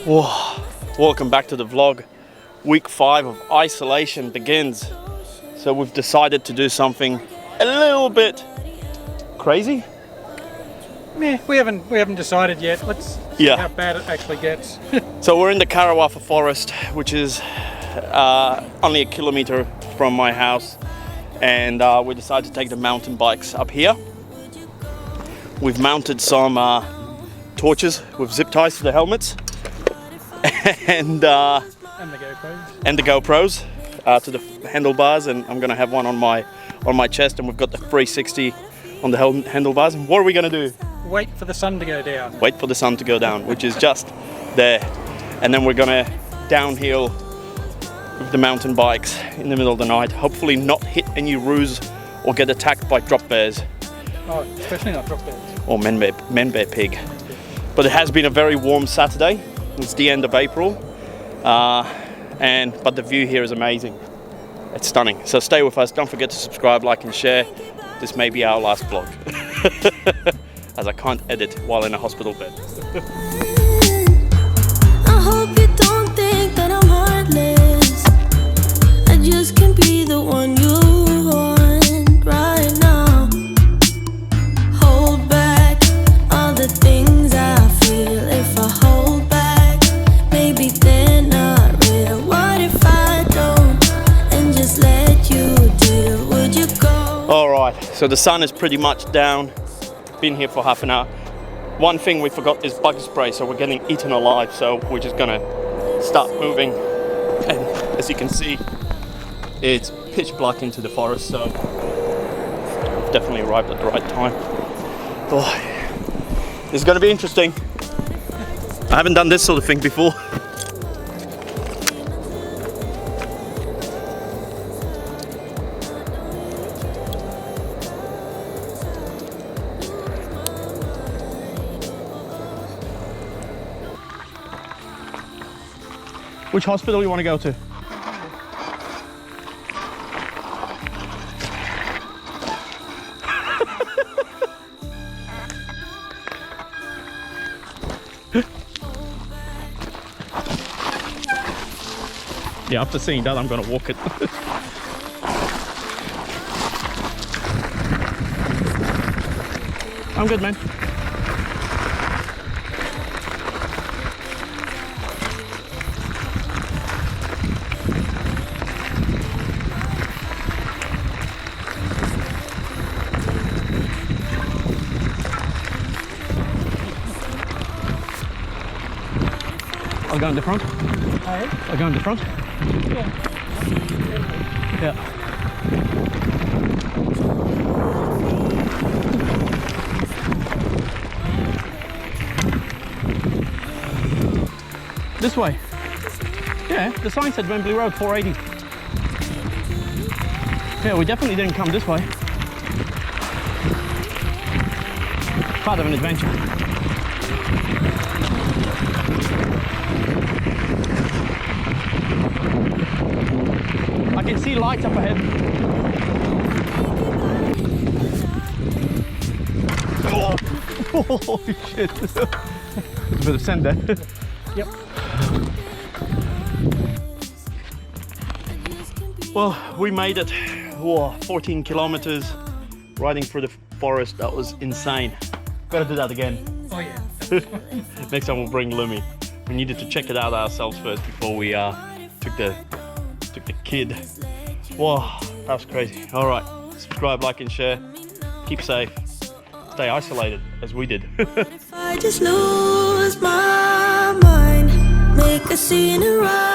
Whoa. Welcome back to the vlog. Week 5 of isolation begins. So we've decided to do something a little bit crazy. Yeah, we haven't decided yet. Let's see how bad it actually gets. So we're in the Karawatha Forest, which is only a kilometer from my house, and we decided to take the mountain bikes up here. We've mounted some torches with zip ties to the helmets, and the GoPros to the handlebars, and I'm gonna have one on my chest, and we've got the 360 on the handlebars. And what are we gonna do? Wait for the sun to go down. Wait for the sun to go down, which is just there, and then we're gonna downhill with the mountain bikes in the middle of the night. Hopefully not hit any roos or get attacked by drop bears. Oh, especially not drop bears. Or men bear pig. But it has been a very warm Saturday. It's the end of April, but the view here is amazing. It's stunning. So stay with us. Don't forget to subscribe, like, and share. This may be our last vlog, as I can't edit while in a hospital bed. I hope you don't think that I'm heartless. I just can't be the one you want right now. Hold back all the things I feel. If I hold back, maybe they're not real. What if I don't and just let you deal? Would you go? All right, so the sun is pretty much down. Been here for half an hour. One thing we forgot is bug spray, so we're getting eaten alive, so we're just gonna start moving. And as you can see, it's pitch black into the forest, so we've definitely arrived at the right time. Oh, this is gonna be interesting. I haven't done this sort of thing before. Which hospital you want to go to? Yeah, after seeing that, I'm gonna walk it. I'm good, man. I'll go in the front. I'll go in the front. Yeah. This way. Yeah, the sign said Wembley Road 480. Yeah, we definitely didn't come this way. Part of an adventure. I can see lights up ahead. Oh, holy shit. There's a bit of sand there. Yep. Well, we made it. Whoa, 14 kilometers riding through the forest. That was insane. Gotta do that again. Oh yeah. Next time we'll bring Lumi. We needed to check it out ourselves first before we took the kid. Whoa, that was crazy. All right, subscribe, like, and share. Keep safe. Stay isolated, as we did. If I just lose my mind, make a scene and run.